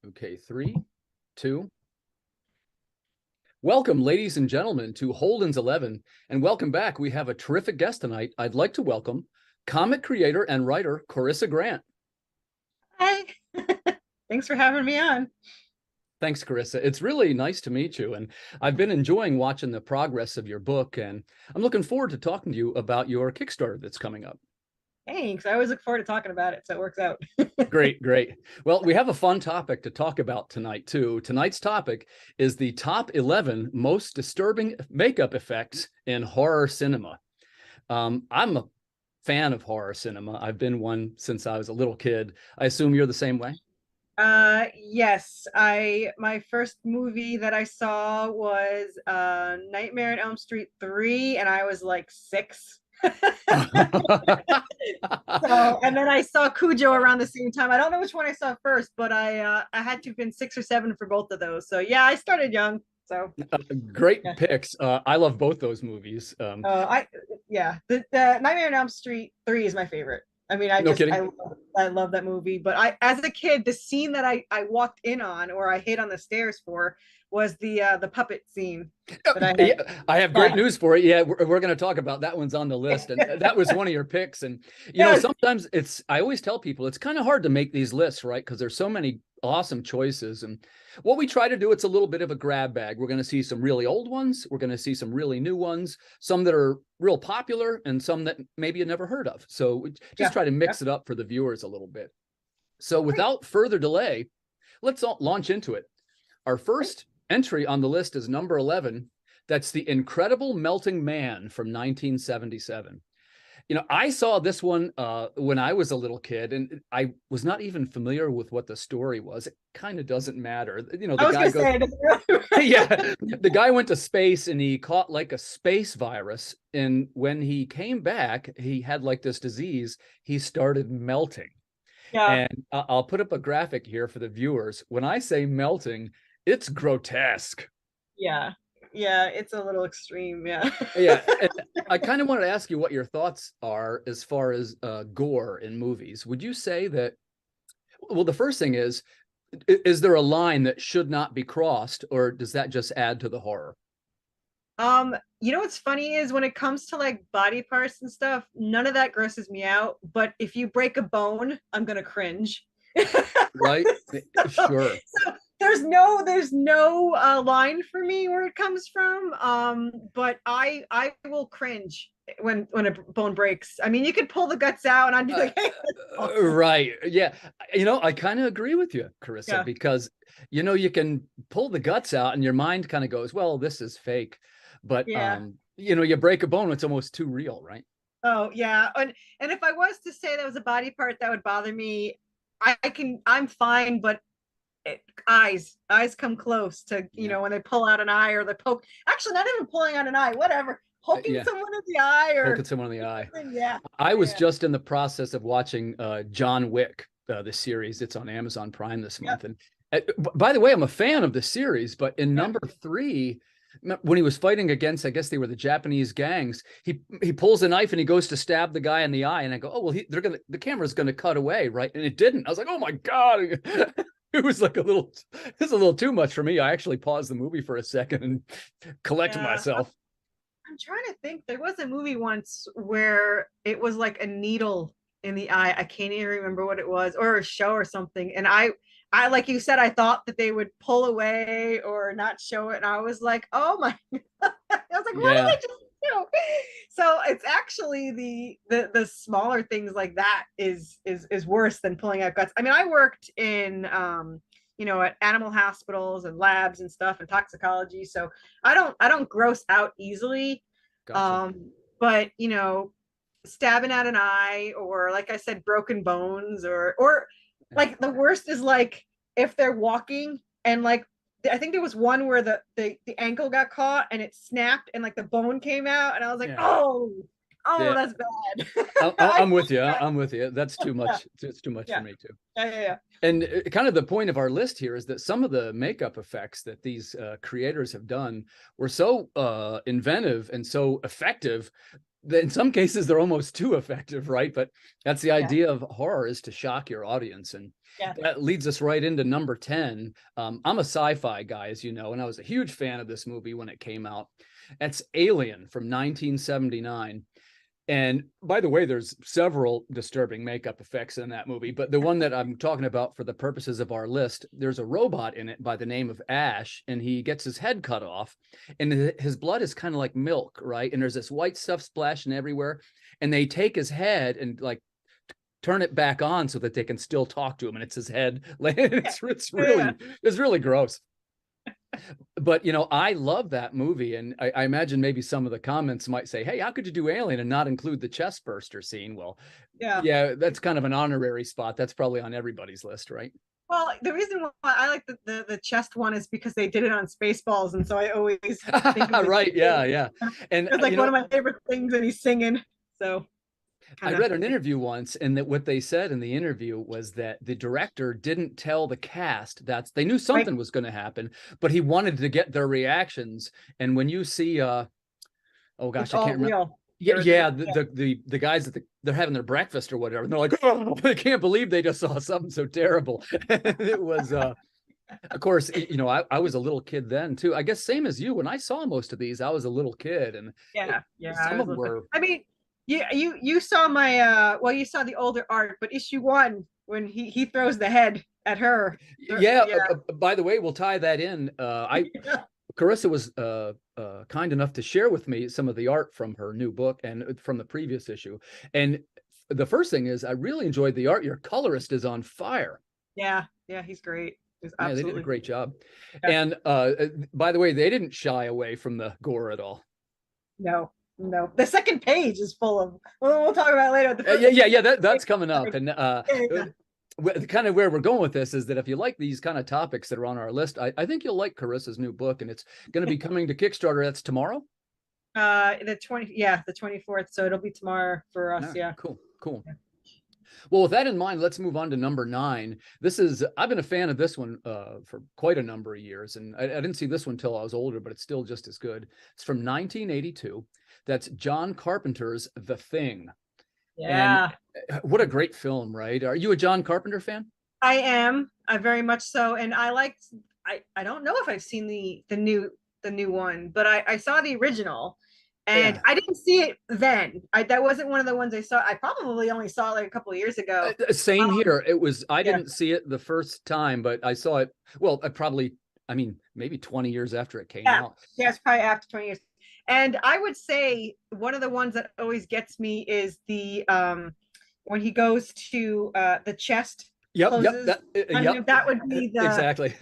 Okay, 3, 2. Welcome, ladies and gentlemen, to Holden's 11, and welcome back. We have a terrific guest tonight. I'd like to welcome comic creator and writer Corissa Grant. Hi. Thanks for having me on. Thanks, Corissa. It's really nice to meet you, and I've been enjoying watching the progress of your book, and I'm looking forward to talking to you about your Kickstarter that's coming up. Thanks. I always look forward to talking about it, so it works out. Great, great. Well, we have a fun topic to talk about tonight, too. Tonight's topic is the top 11 most disturbing makeup effects in horror cinema. I'm a fan of horror cinema. I've been one since I was a little kid. I assume you're the same way? Yes, my first movie that I saw was Nightmare on Elm Street 3, and I was like 6. So, and then I saw Cujo around the same time. I don't know which one I saw first, but I had to have been 6 or 7 for both of those. So yeah, I started young. So Great yeah. picks. I love both those movies. I yeah, the Nightmare on Elm Street 3 is my favorite. I mean, No kidding. I love that movie. But as a kid, the scene that I walked in on or I hid on the stairs for was the puppet scene that I had. Yeah, I have great news for you. Yeah, we're going to talk about that. One's on the list, and that was one of your picks. And sometimes I always tell people it's kind of hard to make these lists, right? Because there's so many awesome choices. And what we try to do, it's a little bit of a grab bag. We're going to see some really old ones. We're going to see some really new ones, some that are real popular and some that maybe you never heard of. So we just try to mix it up for the viewers a little bit. So without further delay, let's launch into it. Our first entry on the list is number 11. That's The Incredible Melting Man from 1977. I saw this one when I was a little kid, and I was not even familiar with what the story was. It kind of doesn't matter. The guy went to space and he caught like a space virus. And when he came back, he had like this disease. He started melting. Yeah. And I'll put up a graphic here for the viewers. When I say melting, it's grotesque. Yeah. Yeah, it's a little extreme. Yeah. Yeah. I kind of wanted to ask you what your thoughts are as far as gore in movies. Would you say that, well, the first thing is there a line that should not be crossed, or does that just add to the horror? What's funny is when it comes to like body parts and stuff, none of that grosses me out. But if you break a bone, I'm gonna cringe. Right? Sure. So there's no line for me where it comes from. But I will cringe when a bone breaks. I mean, you could pull the guts out and I'd be like, hey, right. Yeah. I kind of agree with you, Corissa, because you can pull the guts out and your mind kind of goes, well, this is fake. But you break a bone, it's almost too real, right? Oh yeah. And if I was to say that was a body part that would bother me, I'm fine, but eyes come close to when they pull out an eye or they poke, actually not even pulling out an eye, whatever, poking someone in the eye or poking someone in the eye. Yeah. I was just in the process of watching John Wick, the series. It's on Amazon Prime this month. And by the way, I'm a fan of the series, but in number 3, when he was fighting against, I guess they were the Japanese gangs, he pulls a knife and he goes to stab the guy in the eye, and I go, oh well, the camera's gonna cut away, right? And it didn't. I was like, oh my god. It was like a little too much for me. I actually paused the movie for a second and collected myself. I'm trying to think. There was a movie once where it was like a needle in the eye. I can't even remember what it was, or a show or something. And I like you said, I thought that they would pull away or not show it, and I was like, oh my god. I was like, what did I just do? So it's actually the smaller things like that is worse than pulling out guts. I mean, I worked in at animal hospitals and labs and stuff and toxicology, so I don't gross out easily. Gotcha. But stabbing at an eye, or like I said, broken bones, or like the worst is like if they're walking and like I think there was one where the ankle got caught and it snapped and like the bone came out, and I was like, oh, that's bad. I'm with you. I'm with you. That's too much. It's too much for me too. Yeah. And kind of the point of our list here is that some of the makeup effects that these creators have done were so inventive and so effective in some cases they're almost too effective, right? But that's the Yeah. idea of horror, is to shock your audience. And Yeah. that leads us right into number 10. I'm a sci-fi guy, as you know, and I was a huge fan of this movie when it came out. It's Alien from 1979. And by the way, there's several disturbing makeup effects in that movie, but the one that I'm talking about for the purposes of our list, there's a robot in it by the name of Ash, and he gets his head cut off, and his blood is kind of like milk, right? And there's this white stuff splashing everywhere, and they take his head and like turn it back on so that they can still talk to him, and it's his head. It's really gross. But, you know, I love that movie. And I imagine maybe some of the comments might say, hey, how could you do Alien and not include the chest burster scene? Well, yeah, that's kind of an honorary spot. That's probably on everybody's list, right? Well, the reason why I like the chest one is because they did it on Spaceballs. And so I always think of right. Yeah. And it's like one of my favorite things, and he's singing. So I read an interview once, and that what they said in the interview was that the director didn't tell the cast that they knew something was going to happen, but he wanted to get their reactions. And when you see, oh gosh, I can't remember. Yeah, the guys that they're having their breakfast or whatever, and they're like, oh, I can't believe they just saw something so terrible. It was, of course, you know, I was a little kid then too. I guess same as you. When I saw most of these, I was a little kid, and some of them were. I mean, you saw my well, you saw the older art, but issue 1 when he throws the head at her. By the way, we'll tie that in. Corissa was kind enough to share with me some of the art from her new book and from the previous issue. And the first thing is, I really enjoyed the art. Your colorist is on fire. Yeah, he's great. Yeah, they did a great job. Yeah. And by the way, they didn't shy away from the gore at all. No. The second page is full of. We'll talk about it later. That's coming up. And kind of where we're going with this is that if you like these kind of topics that are on our list, I think you'll like Corissa's new book, and it's going to be coming to Kickstarter. That's tomorrow. The 24th. So it'll be tomorrow for us. Yeah. Cool. Yeah. Well, with that in mind, let's move on to number 9. I've been a fan of this one for quite a number of years, and I didn't see this one until I was older, but it's still just as good. It's from 1982. That's John Carpenter's The Thing. Yeah. And what a great film, right? Are you a John Carpenter fan? I am. I very much so. And I don't know if I've seen the new one, but I saw the original. And I didn't see it then. That wasn't one of the ones I saw. I probably only saw it like a couple of years ago. Same here. It was. I didn't see it the first time, but I saw it. Well, maybe 20 years after it came out. Yeah, it's probably after 20 years. And I would say one of the ones that always gets me is the when he goes to the chest. That would be the exactly.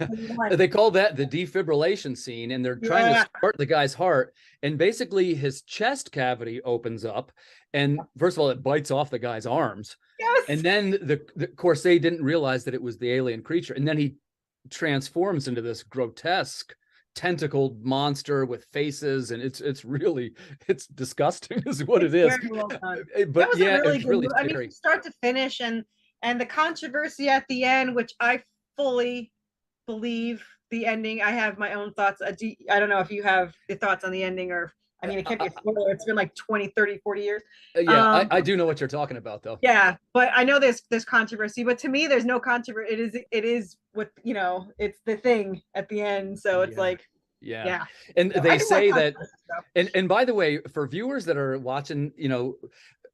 They call that the defibrillation scene, and they're trying to start the guy's heart, and basically his chest cavity opens up, and first of all, it bites off the guy's arms. Yes. And then of course they didn't realize that it was the alien creature, and then he transforms into this grotesque tentacled monster with faces, and it's disgusting is what it is. Well done. But it's really scary. I mean, start to finish, and the controversy at the end, which I fully believe the ending. I have my own thoughts. I don't know if you have the thoughts on the ending, or I mean, it can't be a spoiler. It's been like 20, 30, 40 years. I do know what you're talking about, though. Yeah, but I know there's controversy, but to me, there's no controversy. It is what, it's the thing at the end. So it's yeah. And so they say that, and by the way, for viewers that are watching,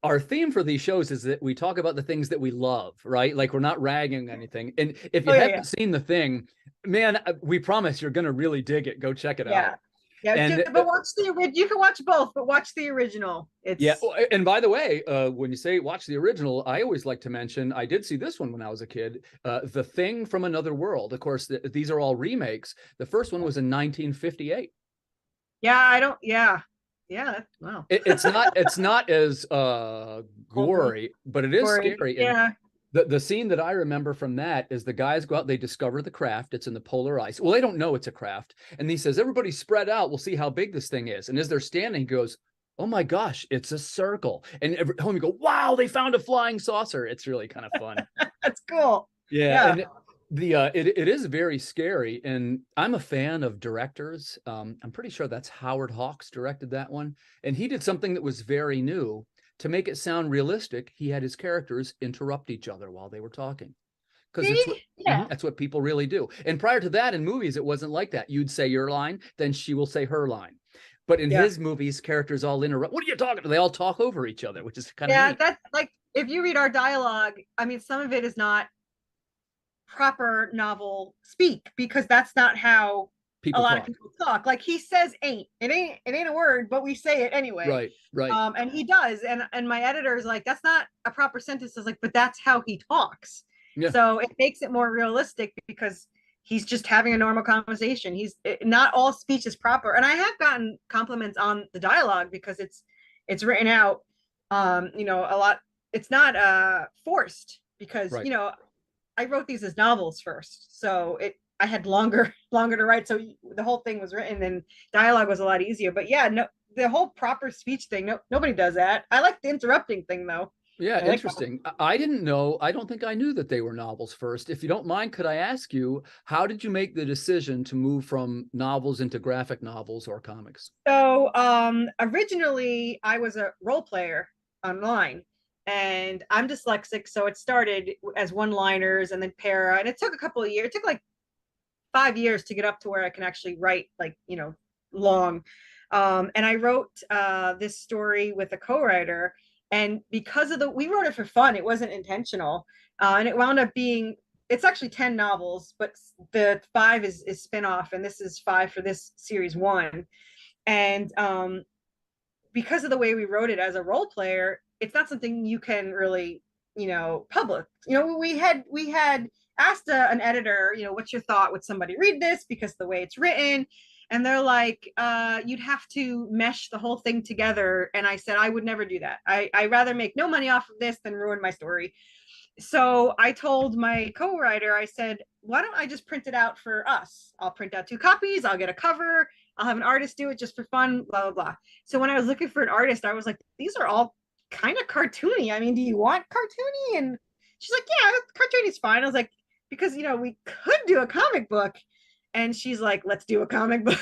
our theme for these shows is that we talk about the things that we love, right? Like, we're not ragging anything. And if you haven't seen The Thing, man, we promise you're going to really dig it. Go check it out. Yeah, but watch you can watch both, but watch the original. And by the way, when you say watch the original, I always like to mention, I did see this one when I was a kid, The Thing from Another World. Of course, these are all remakes. The first one was in 1958. Wow. It's not as gory, but it is scary. Yeah. The scene that I remember from that is the guys go out, they discover the craft. It's in the polar ice. Well, they don't know it's a craft. And he says, everybody spread out. We'll see how big this thing is. And as they're standing, he goes, oh my gosh, it's a circle. And every home you go, wow, they found a flying saucer. It's really kind of fun. That's cool. Yeah. It is very scary, and I'm a fan of directors. I'm pretty sure that's Howard Hawks directed that one, and he did something that was very new to make it sound realistic. He had his characters interrupt each other while they were talking, because See? Yeah. that's what people really do. And prior to that, in movies, it wasn't like that. You'd say your line, then she will say her line. But in Yeah. his movies, characters all interrupt. What are you talking to? They all talk over each other, which is kind of Yeah, neat. that's like if you read our dialogue, I mean, some of it is not proper novel speak because that's not how a People lot of talk. people talk. Like he says it ain't a word, but we say it anyway. Right, right. And he does. And my editor is like, that's not a proper sentence. I was like, but that's how he talks. Yeah. So it makes it more realistic because he's just having a normal conversation. He's not all speech is proper. And I have gotten compliments on the dialogue because it's written out a lot. It's not forced because Right. I wrote these as novels first, so I had longer to write. So the whole thing was written and dialogue was a lot easier. But yeah, no, the whole proper speech thing, nobody does that. I like the interrupting thing though. Yeah, Like interesting. I didn't know. I don't think I knew that they were novels first. If you don't mind, could I ask you, how did you make the decision to move from novels into graphic novels or comics? so. Originally, I was a role player online, and I'm dyslexic, so it started as one-liners and then para, and it took a couple of years. It took like 5 years to get up to where I can actually write like long. And I wrote this story with a co-writer, and because of we wrote it for fun, it wasn't intentional, and it wound up being it's actually 10 novels, but the 5 is spin-off, and this is 5 for this series 1. And because of the way we wrote it as a role player, it's not something you can really public. We had asked an editor, what's your thought, would somebody read this because the way it's written? And they're like, you'd have to mesh the whole thing together. And I said, I would never do that. I rather make no money off of this than ruin my story. So I told my co-writer, I said, why don't I just print it out for us? I'll print out 2 copies, I'll get a cover, I'll have an artist do it just for fun, blah, blah, blah. So when I was looking for an artist, I was like, these are all kind of cartoony. I mean, do you want cartoony? And she's like, yeah, cartoony is fine. I was like, because we could do a comic book. And she's like, let's do a comic book.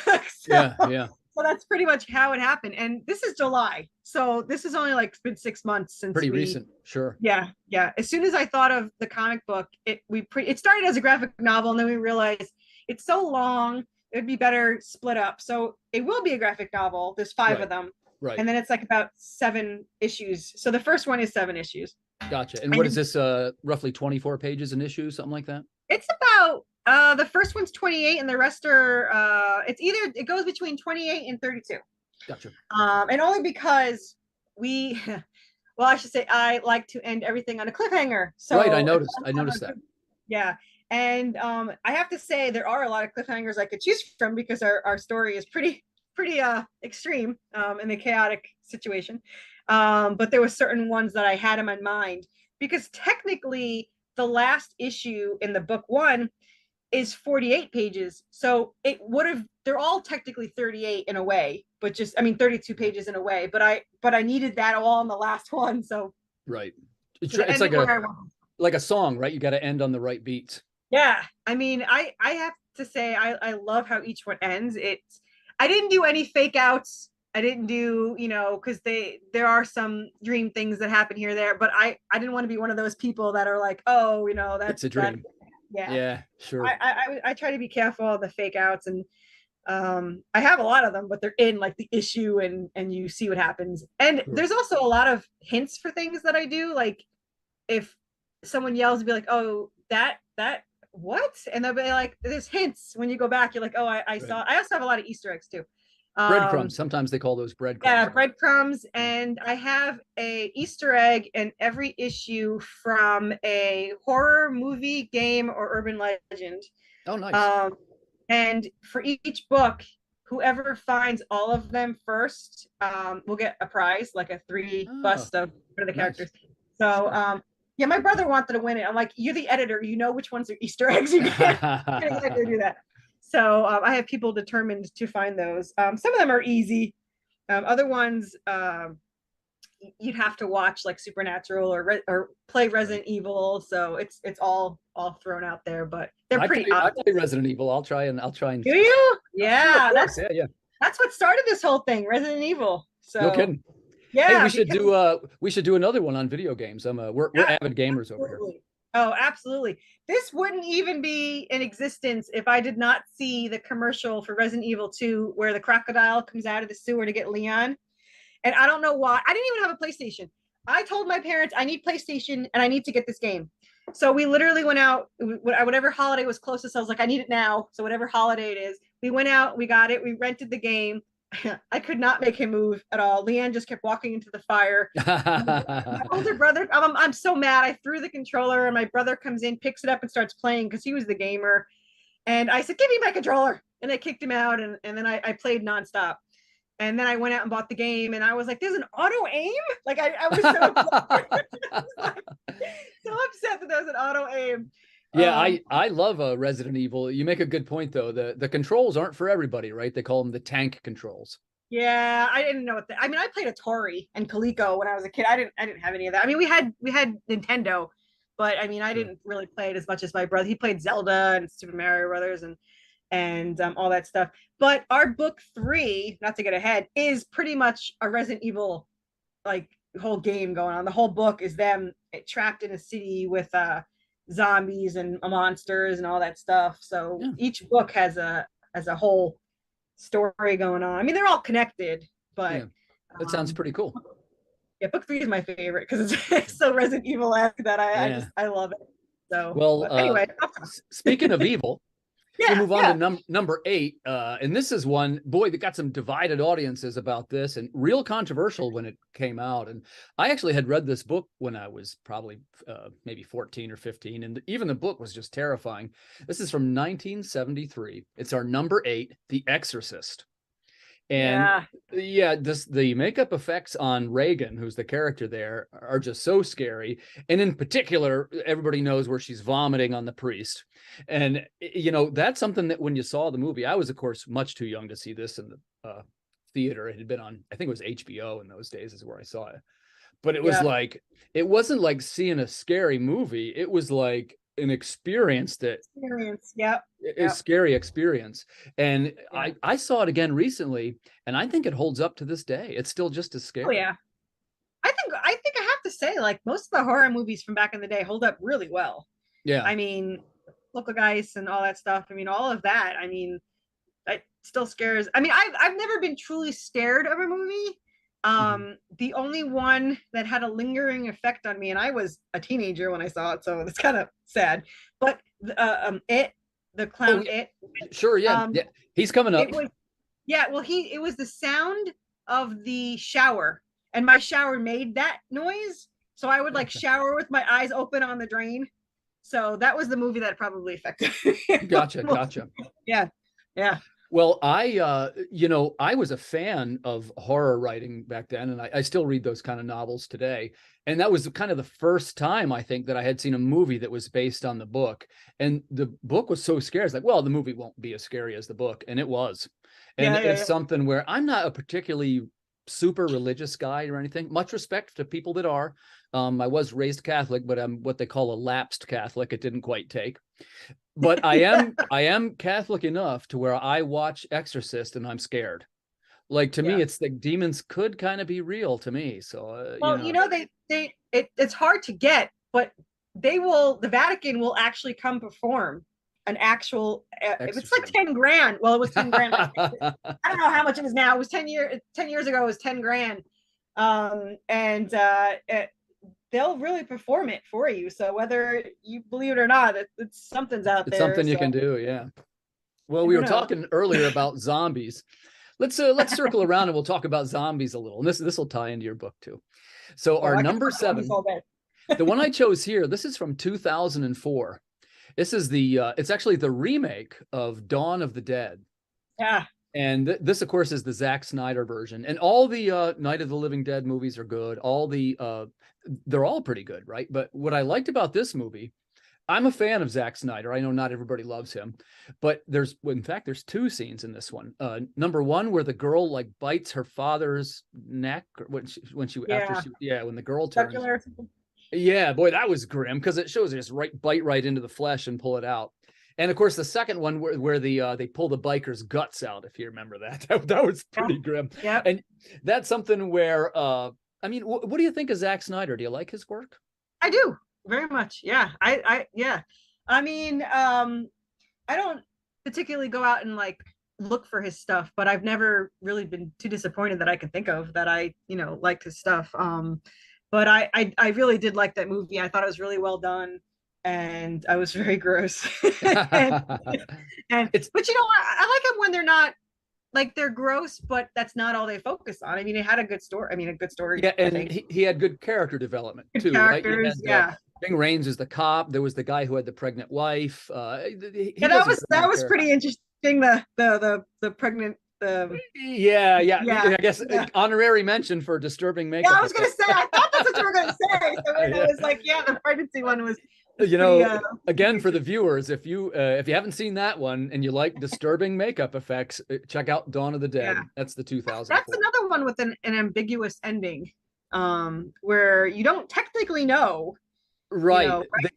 Yeah, yeah. So that's pretty much how it happened. And this is July. So this is only like been 6 months since Pretty recent, sure. Yeah, yeah. As soon as I thought of the comic book, it started as a graphic novel, and then we realized it's so long, it would be better split up. So it will be a graphic novel. There's 5 of them. Right. And then it's like about 7 issues. So the first one is 7 issues. Gotcha. And what is this, roughly 24 pages an issue, something like that? It's about the first one's 28 and the rest are it goes between 28 and 32. Gotcha. And only because well, I should say I like to end everything on a cliffhanger. So right, I noticed that. Yeah. And I have to say there are a lot of cliffhangers I could choose from because our story is pretty extreme in the chaotic situation. But there were certain ones that I had in my mind because technically the last issue in the book 1 is 48 pages. So they're all technically 38 in a way, but 32 pages in a way, but I needed that all in the last one. So right. It's like a song, right? You got to end on the right beats. Yeah. I mean, I have to say, I love how each one ends. I didn't do any fake outs. I didn't do, because there are some dream things that happen here or there, but I didn't want to be one of those people that are like, oh, that's a dream. Yeah, sure. I try to be careful of the fake outs, and I have a lot of them, but they're in like the issue and you see what happens. And sure. There's also a lot of hints for things that I do. Like if someone yells, be like, oh, that what? And they'll be like, there's hints when you go back. You're like, oh, I saw. I also have a lot of Easter eggs too. Breadcrumbs. Sometimes they call those breadcrumbs. Yeah, breadcrumbs. And I have a Easter egg in every issue from a horror movie, game, or urban legend. Oh, nice. And for each book, whoever finds all of them first will get a prize, like a 3 bust of one of the characters. So yeah, my brother wanted to win it. I'm like, you're the editor, you know which ones are Easter eggs. You can't exactly do that. So I have people determined to find those. Some of them are easy. Other ones, you'd have to watch like Supernatural or play Resident Evil. So it's all thrown out there, but they're pretty I obvious. play Resident Evil. I'll try and Do you? Sure, Yeah, of course. Yeah, yeah. that's what started this whole thing, Resident Evil. No So kidding. Hey, yeah, we should do another one on video games. We're avid gamers over here. absolutely. Oh, absolutely. This wouldn't even be in existence if I did not see the commercial for Resident Evil 2 where the crocodile comes out of the sewer to get Leon. And I don't know why. I didn't even have a PlayStation. I told my parents I need PlayStation and I need to get this game. So we literally went out, whatever holiday was closest. I was like, I need it now. So whatever holiday it is, we went out, we got it, we rented the game. I could not make him move at all. Leanne just kept walking into the fire. My older brother, I'm so mad. I threw the controller and my brother comes in, picks it up and starts playing because he was the gamer. And I said, give me my controller. And I kicked him out. And then I played nonstop. And then I went out and bought the game and I was like, there's an auto aim? Like I was so upset. So upset that there's an auto aim. Yeah, I love Resident Evil. You make a good point though. The controls aren't for everybody, right? They call them the tank controls. Yeah, I didn't know what I mean, I played Atari and Coleco when I was a kid. I didn't have any of that. I mean, we had Nintendo, but I mean, I didn't really play it as much as my brother. He played Zelda and Super Mario Brothers and all that stuff. But our book 3, not to get ahead, is pretty much a Resident Evil like whole game going on. The whole book is them trapped in a city with zombies and monsters and all that stuff. So each book has a whole story going on. I mean, they're all connected, but that sounds pretty cool. Yeah, book 3 is my favorite because it's so Resident Evil-esque that I love it. So well, anyway, speaking of evil, we'll move on to number 8. And this is one, boy, that got some divided audiences about this and real controversial when it came out. And I actually had read this book when I was probably maybe 14 or 15. And even the book was just terrifying. This is from 1973. It's our number 8, The Exorcist. And the makeup effects on Reagan, who's the character there, are just so scary. And in particular, everybody knows where she's vomiting on the priest. And, you know, that's something that when you saw the movie, I was, of course, much too young to see this in the theater. It had been on, I think it was HBO in those days is where I saw it. But it was like, it wasn't like seeing a scary movie. It was like an experience a scary experience. And I saw it again recently and I think it holds up to this day. It's still just as scary. Oh yeah, I think I have to say, like, most of the horror movies from back in the day hold up really well. I mean, Local Guys and all that stuff, I mean, all of that, I mean, it still scares. I mean, I've never been truly scared of a movie. The only one that had a lingering effect on me, and I was a teenager when I saw it, so it's kind of sad, but the clown It. Sure, yeah. He's coming up. It was the sound of the shower, and my shower made that noise, so I would like shower with my eyes open on the drain. So that was the movie that probably affected me. Gotcha. Yeah. Well, I was a fan of horror writing back then, and I still read those kind of novels today. And that was kind of the first time, I think, that I had seen a movie that was based on the book. And the book was so scary. It's like, well, the movie won't be as scary as the book. And it was. And it's something where I'm not a particularly super religious guy or anything. Much respect to people that are. I was raised Catholic, but I'm what they call a lapsed Catholic. It didn't quite take. But I am Catholic enough to where I watch Exorcist and I'm scared. Like, to me, it's like demons could kind of be real to me. So, it's hard to get, but the Vatican will actually come perform an actual, if it's like 10 grand. Well, it was 10 grand. I don't know how much it is now. It was 10 years ago, it was 10 grand. They'll really perform it for you. So whether you believe it or not, it's something's out there. It's something you can do. Yeah. Well, we were talking earlier about zombies. Let's circle around and we'll talk about zombies a little. And this will tie into your book too. So our number 7, the one I chose here, this is from 2004. This is it's actually the remake of Dawn of the Dead. Yeah. And this, of course, is the Zack Snyder version. And all the Night of the Living Dead movies are good. They're all pretty good, right? But what I liked about this movie, I'm a fan of Zack Snyder. I know not everybody loves him, but in fact, there's two scenes in this one. Number one, where the girl like bites her father's neck when when the girl turns. Yeah, boy, that was grim because it shows just bite right into the flesh and pull it out. And of course, the second one where they pull the biker's guts out, if you remember that was pretty grim. Yeah, and that's something where I mean, what do you think of Zack Snyder? Do you like his work? I do very much. Yeah, yeah. I mean, I don't particularly go out and like look for his stuff, but I've never really been too disappointed that I could think of that I liked his stuff. But I really did like that movie. I thought it was really well done, and I was very gross. and, but I like them when they're not like they're gross, but that's not all they focus on. I mean, it had a good story. I mean, a good story. Yeah, and he had good character development too. Characters, right? Had, Ving Rhames is the cop. There was the guy who had the pregnant wife. That was pretty interesting. The pregnant. Yeah. I guess honorary mention for disturbing makeup. Yeah, I was gonna say. I thought that's what you were gonna say. So when I was like, yeah, the pregnancy one was. Again, for the viewers, if you haven't seen that one and you like disturbing makeup effects, check out Dawn of the Dead. That's the 2000. That's another one with an ambiguous ending, where you don't technically know. Right.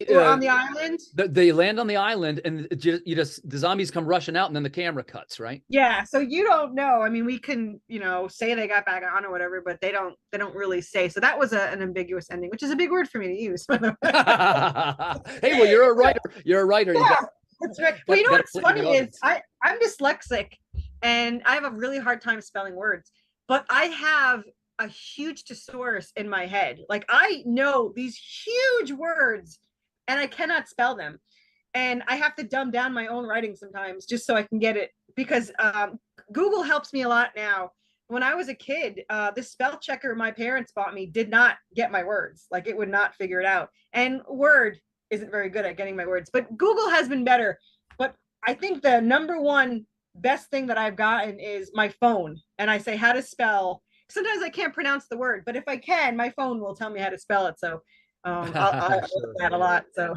We're on the island. They land on the island, and the zombies come rushing out, and then the camera cuts. Right. Yeah. So you don't know. I mean, we can say they got back on or whatever, but they don't really say. So that was an ambiguous ending, which is a big word for me to use. Hey, well, you're a writer. You're a writer. Yeah, that's right. Well, you know what's funny is I'm dyslexic, and I have a really hard time spelling words, but I have a huge thesaurus in my head. Like I know these huge words and I cannot spell them. And I have to dumb down my own writing sometimes just so I can get it, because Google helps me a lot now. When I was a kid, this spell checker my parents bought me did not get my words. Like it would not figure it out. And Word isn't very good at getting my words, but Google has been better. But I think the number one best thing that I've gotten is my phone. And I say how to spell. Sometimes I can't pronounce the word, but if I can, my phone will tell me how to spell it. So I'll do that a lot. So,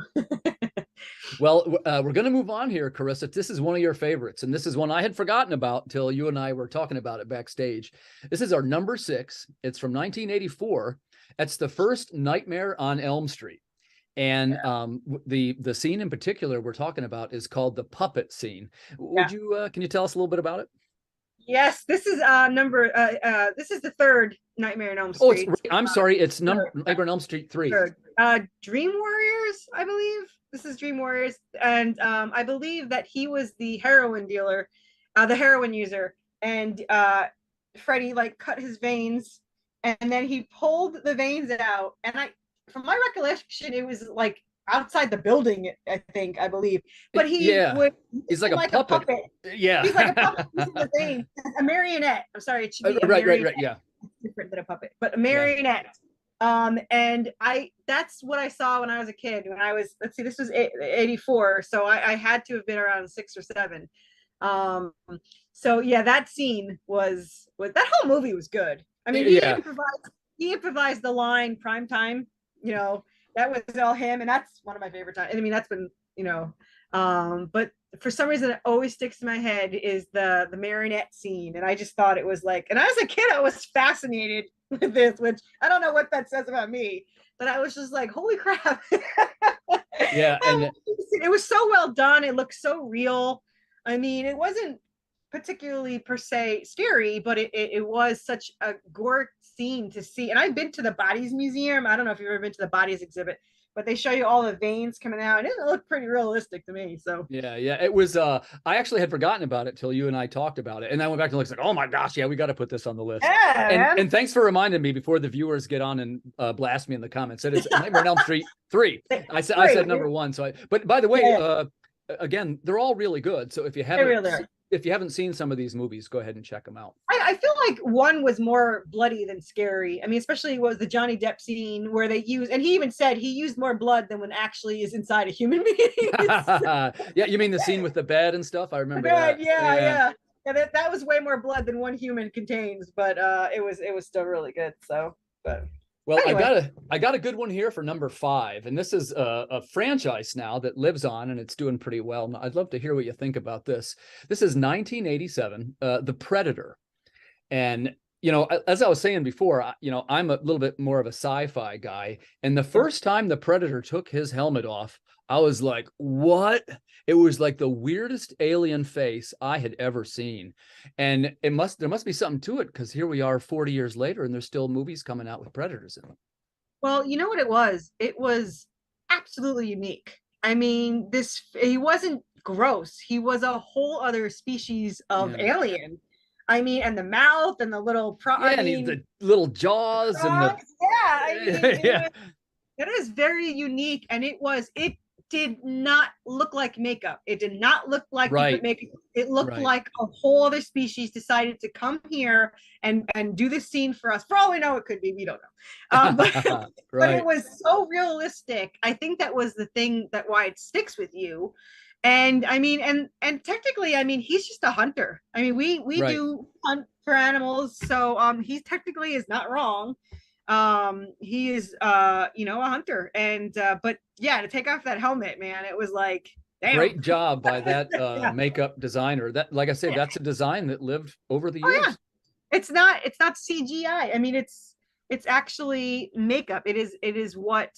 well, we're going to move on here, Corissa. This is one of your favorites, and this is one I had forgotten about till you and I were talking about it backstage. This is our number 6. It's from 1984. It's the first Nightmare on Elm Street. And the scene in particular we're talking about is called the puppet scene. Can you tell us a little bit about it? Yes, this is this is the third Nightmare on Elm Street. I'm sorry, it's Nightmare on Elm Street 3. Dream Warriors, I believe. This is Dream Warriors, and I believe that he was the heroin dealer, the heroin user, and Freddy like cut his veins, and then he pulled the veins out, and from my recollection, it was like outside the building, I believe. But he's like a puppet. Yeah. He's like a puppet using the thing. A marionette. I'm sorry, it should be right. Yeah. It's different than a puppet, but a marionette. And that's what I saw when I was a kid. When I was, let's see, this was 84, so I had to have been around 6 or 7. So yeah, that scene was that whole movie was good. I mean, he improvised the line "prime time," that was all him, and that's one of my favorite times. I mean, that's been, but for some reason it always sticks in my head is the marionette scene. And I just thought it was like, and as a kid I was fascinated with this, which I don't know what that says about me, but I was just like, holy crap. Yeah. And it was so well done. It looked so real. I mean, it wasn't particularly per se scary, but it was such a gore scene to see. And I've been to the Bodies Museum. I don't know if you've ever been to the Bodies exhibit, but they show you all the veins coming out, and it looked pretty realistic to me. So yeah, it was. I actually had forgotten about it till you and I talked about it, and I went back and looked like, oh my gosh, yeah, we got to put this on the list. Yeah, and thanks for reminding me before the viewers get on and blast me in the comments. It is Nightmare on Elm Street 3. I said number 1. So but by the way, again, they're all really good. So if you haven't seen some of these movies, go ahead and check them out. I feel like 1 was more bloody than scary. I mean, especially was the Johnny Depp scene where they used, and he even said he used more blood than when actually is inside a human being. Yeah, you mean the scene with the bed and stuff? I remember that. Yeah. That was way more blood than one human contains, but it was still really good. So, but Well, Anyway, I got a good one here for number 5, and this is a franchise now that lives on, and it's doing pretty well. I'd love to hear what you think about this. This is 1987, The Predator. And as I was saying before, I'm a little bit more of a sci-fi guy. And the yeah. first time the Predator took his helmet off, I was like, what? It was like the weirdest alien face I had ever seen. And there must be something to it, because here we are 40 years later and there's still movies coming out with predators in them. Well, you know what it was? It was absolutely unique. I mean, he wasn't gross. He was a whole other species of Yeah. alien. I mean, and the mouth and the little Yeah, and he's the little jaws and the yeah, I mean, yeah, it is very unique, and it did not look like makeup. It did not look like you put right, makeup. It looked right. like a whole other species decided to come here and do this scene for us. For all we know, it could be. We don't know. But it Right, was so realistic. I think that was the thing that why it sticks with you. And I mean, and technically, I mean, he's just a hunter. I mean, we right. do hunt for animals, so he technically is not wrong. He is a hunter, and but yeah, to take off that helmet, man, it was like, damn. Great job by that Yeah. makeup designer. That, like I say, that's a design that lived over the Oh yeah, years. it's not CGI. I mean, it's actually makeup. It is what.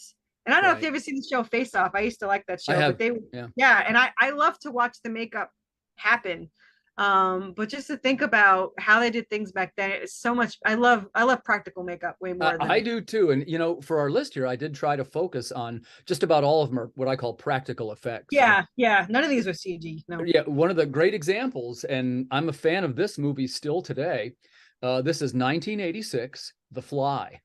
And I don't know if Right. you ever seen the show Face Off. I used to like that I show, but have, yeah. yeah, and I love to watch the makeup happen. But just to think about how they did things back then, it's so much. I love practical makeup way more I than. do too. And for our list here, I did try to focus on just about all of them are what I call practical effects. And Yeah, yeah. None of these were CG. No. yeah, one of the great examples, and I'm a fan of this movie still today. This is 1986, The Fly.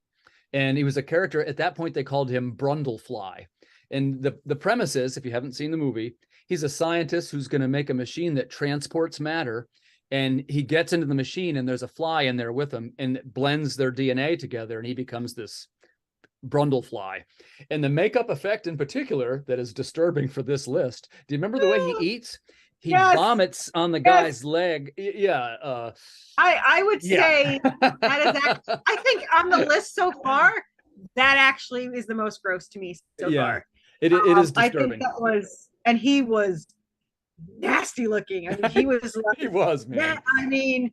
And he was a character at that point, they called him Brundlefly. And the premise is, if you haven't seen the movie, he's a scientist who's going to make a machine that transports matter. And he gets into the machine and there's a fly in there with him, and it blends their DNA together and he becomes this Brundlefly. And the makeup effect in particular that is disturbing for this list. Do you remember the way he eats? He Yes, vomits on the yes. guy's leg. Yeah. I would Yeah. say that is actually, I think on the list so far, that actually is the most gross to me so Yeah. far. It is I think disturbing. that was, and he was nasty looking. I mean, he was He like, was, yeah, man. I mean,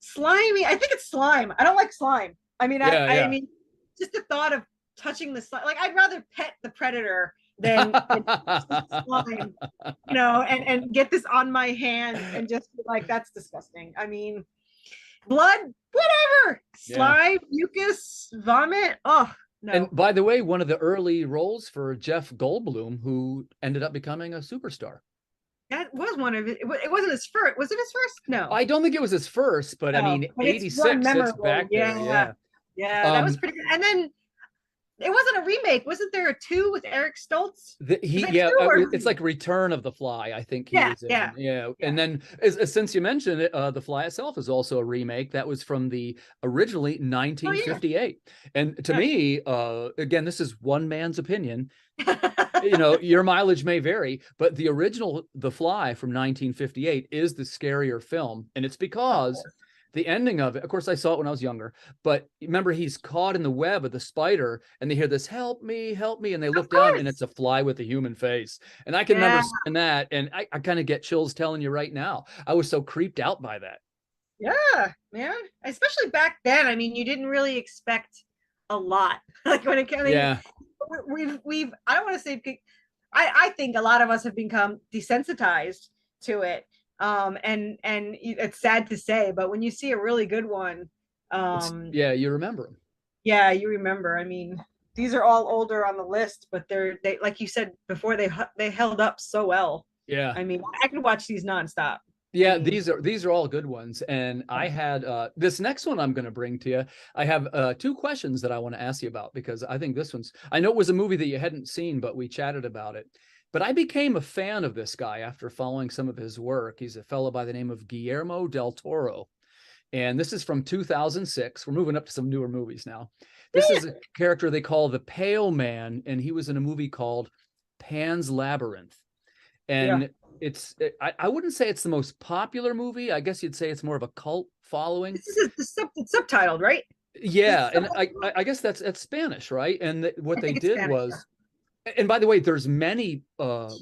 slimy. I think it's slime. I don't like slime. I mean, Yeah, I yeah. mean, just the thought of touching the slime, like I'd rather pet the predator than slime, and get this on my hand and just be like, that's disgusting. I mean, blood, whatever, Yeah. slime, mucus, vomit. Oh And no, by the way, one of the early roles for Jeff Goldblum, who ended up becoming a superstar. that was one of it. It wasn't his first. Was it his first? No, I don't think it was his first, but I no. mean, But it's one 86, it's memorable. back there. Yeah, Yeah. yeah, that was Um, pretty good. And then it wasn't a remake. Wasn't there a two with Eric Stoltz? Was it yeah, two or it's three? like Return of the Fly, I think he Yeah, was in. yeah, Yeah. yeah. And then since you mentioned it, The Fly itself is also a remake that was from the originally Oh yeah, 1958. And to yeah. me, again, this is one man's opinion. Your mileage may vary, but the original The Fly from 1958 is the scarier film. And it's Of because course. the ending of it, of course, I saw it when I was younger, but remember, he's caught in the web of the spider and they hear this, help me, and they look Of down and course. it's a fly with a human face. And I can remember Yeah, seeing that. And I kind of get chills telling you right now. I was so creeped out by that. yeah, man. Especially back then. I mean, you didn't really expect a lot. Like when it came, I mean, Yeah. we've I don't want to say I think a lot of us have become desensitized to it. And it's sad to say, but when you see a really good one, Yeah, you remember him. yeah, you remember. I mean, these are all older on the list, but they like you said before, they held up so well. Yeah. I mean, I could watch these nonstop. I Yeah, mean, these are all good ones. And I had this next one I'm going to bring to you. I have two questions that I want to ask you about, because I think this one's, I know it was a movie that you hadn't seen, but we chatted about it. But I became a fan of this guy after following some of his work. He's a fellow by the name of Guillermo del Toro. And this is from 2006. We're moving up to some newer movies now. This is a character they call the Pale Man, and he was in a movie called Pan's Labyrinth. yeah. And I wouldn't say it's the most popular movie. I guess you'd say it's more of a cult following. This is it's subtitled, right? Yeah, So, and I guess that's Spanish, right? And what I they think it's did Spanish. Yeah. was, and by the way, there's many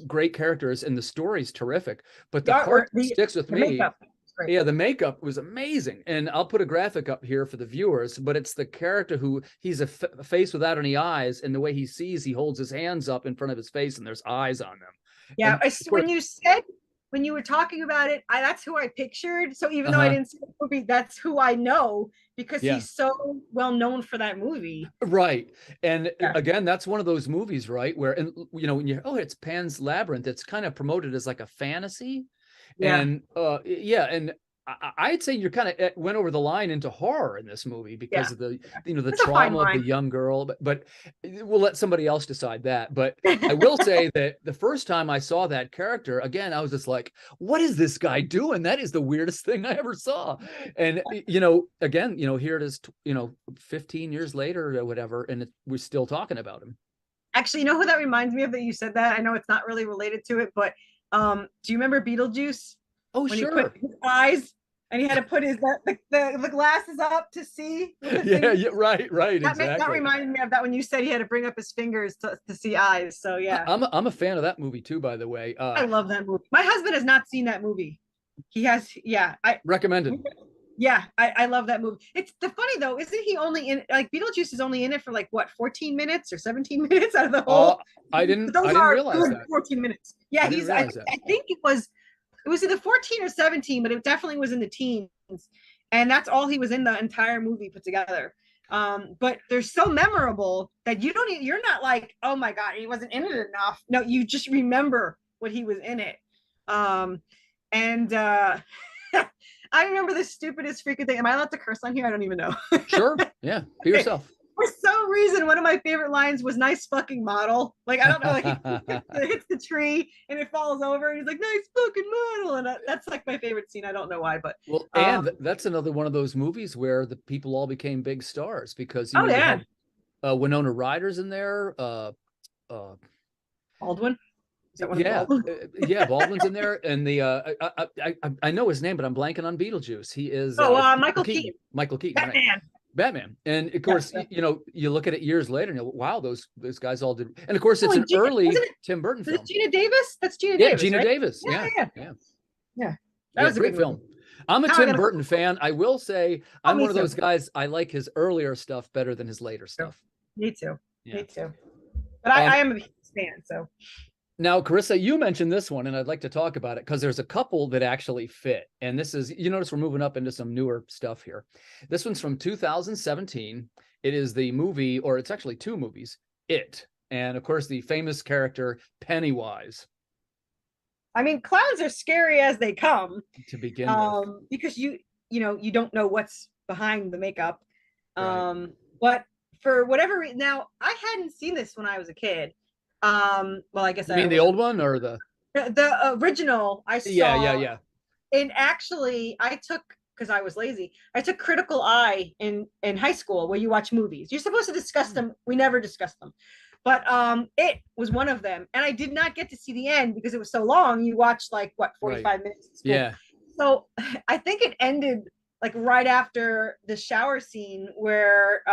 great characters and the story's terrific, but The the part artwork, that sticks with the me, makeup is great. yeah, the makeup was amazing. And I'll put a graphic up here for the viewers, but it's the character who he's a face without any eyes, and the way he sees, he holds his hands up in front of his face and there's eyes on them. Yeah, And of course, when you said, when you were talking about it, that's who I pictured. So even though I uh-huh, didn't see the movie, that's who I know because yeah. he's so well known for that movie. Right. And Yeah. again, that's one of those movies, right? Where, and when you, oh, it's Pan's Labyrinth, it's kind of promoted as like a fantasy. Yeah. And yeah, and I'd say you're kind of went over the line into horror in this movie because Yeah. of the, the It's a fine trauma of the line. young girl, but we'll let somebody else decide that. But I will say that the first time I saw that character, again, I was just like, what is this guy doing? That is the weirdest thing I ever saw. And, again, here it is, 15 years later or whatever, and we're still talking about him. Actually, you know who that reminds me of that you said that? I know it's not really related to it, but do you remember Beetlejuice? Oh, When he put sure. his eyes and he had to put his the glasses up to see with the Yeah, fingers. yeah, right, That exactly. reminded me of that when you said he had to bring up his fingers to see eyes. So yeah, I'm a fan of that movie too, by the way. I love that movie. My husband has not seen that movie. He has, yeah. Recommended. Yeah, I love that movie. It's the funny though, isn't he only in, like, Beetlejuice is only in it for like what, 14 minutes or 17 minutes out of the whole? I But didn't those are realize good that. 14 minutes. Yeah, I didn't realize that. I think it was either 14 or 17, but it definitely was in the teens. And that's all he was in the entire movie put together. But they're so memorable that you're not like, oh my God, he wasn't in it enough. No, you just remember what he was in it. And I remember the stupidest freaking thing. Am I allowed to curse on here? I don't even know. Sure. Yeah. Be yourself. For some reason, one of my favorite lines was "nice fucking model." Like, I don't know, like it hits the tree and it falls over, and he's like, "nice fucking model," and that's like my favorite scene. I don't know why, but Well, and that's another one of those movies where the people all became big stars because you yeah, had Winona Ryder's in there. Baldwin. Is that one Yeah, of Baldwin? yeah, Baldwin's in there, and the I know his name, but I'm blanking on Beetlejuice. He is Michael Keaton. Michael Keaton, Batman. right? Batman, and of course, you look at it years later, and wow, those guys all did, and of course, it's an early Tim Burton film. Gina Davis? That's Gina Yeah, Davis. Gina right? Davis. Yeah. That was a great film. I'm a Tim Burton fan. I will say I'm one of those guys. I like his earlier stuff better than his later stuff. Me too. Yeah. Me too. But I am a fan, so. Now, Carissa, you mentioned this one, and I'd like to talk about it because there's a couple that actually fit. And this is, you notice we're moving up into some newer stuff here. This one's from 2017. It is the movie, or it's actually two movies, It. And of course, the famous character Pennywise. I mean, clowns are scary as they come. To begin with. Because you don't know what's behind the makeup. Right. But for whatever reason, now I hadn't seen this when I was a kid. Well, I guess You mean the old one or the original? I saw. Yeah. And actually, I took, because I was lazy, I took Critical Eye in high school where you watch movies. You're supposed to discuss them. We never discussed them. But It was one of them. And I did not get to see the end because it was so long. You watched like, what, 45 minutes? Yeah. So I think it ended like right after the shower scene where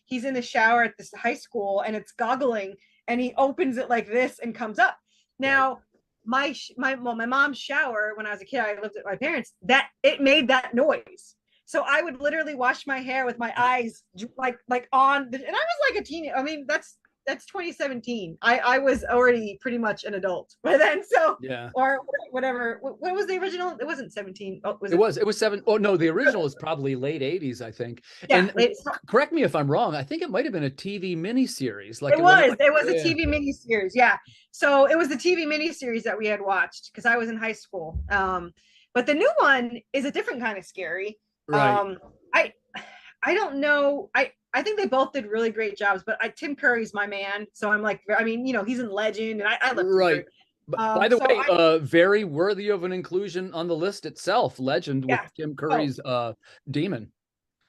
he's in the shower at this high school and it's goggling and he opens it like this and comes up. Now, my mom's shower when I was a kid, I lived with my parents, that it made that noise. So I would literally wash my hair with my eyes like on, and I was like a teenager. I mean, that's 2017. I was already pretty much an adult by then. So yeah, or whatever. What was the original? It wasn't 17. Oh, it was 7. Oh no, the original is probably late 80s, I think. Yeah, and correct me if I'm wrong. I think it might have been a TV miniseries. Like it was a TV miniseries. Yeah, so it was the TV miniseries that we had watched because I was in high school. But the new one is a different kind of scary. Right. I don't know. I think they both did really great jobs, but Tim Curry's my man. So I'm like, I mean, he's in Legend, and I love right. By the way, very worthy of an inclusion on the list itself. Legend with Tim Curry's Demon.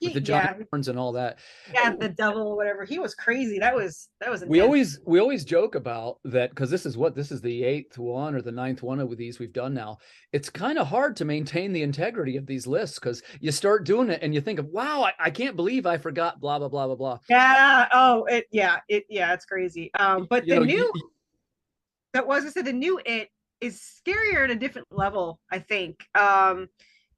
with the giant horns and all that. Yeah, the devil, whatever. He was crazy. That was intense. We always joke about that because this is the 8th one or the 9th one of these we've done now. It's kind of hard to maintain the integrity of these lists because you start doing it and you think of, wow, I can't believe I forgot blah blah blah blah blah. Yeah. Oh, it's crazy. But the new the new It is scarier at a different level, I think.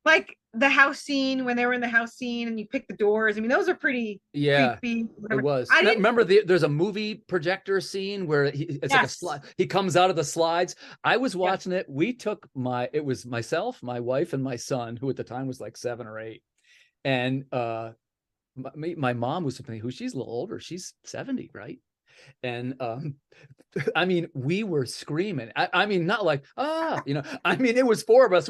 Like the house scene, when they were in the house scene and you pick the doors. I mean, those are pretty creepy. It was. I remember there's a movie projector scene where it's like a slide. He comes out of the slides. I was watching it. We took it was myself, my wife, and my son, who at the time was like 7 or 8. And my mom was with me, who she's a little older. She's 70, right? And I mean, we were screaming. I mean, not like, I mean, it was 4 of us.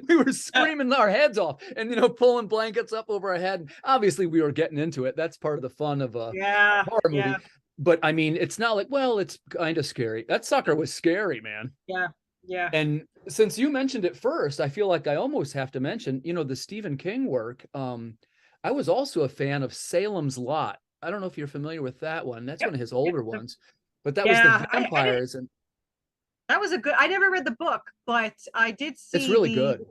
We were screaming our heads off and, pulling blankets up over our head. And obviously, we were getting into it. That's part of the fun of a horror movie. Yeah. But I mean, it's not like, well, it's kind of scary. That sucker was scary, man. Yeah. Yeah. And since you mentioned it first, I feel like I almost have to mention, the Stephen King work. I was also a fan of Salem's Lot. I don't know if you're familiar with that one. That's one of his older ones, but that was the vampires. And that was I never read the book, but I did see. It's really good.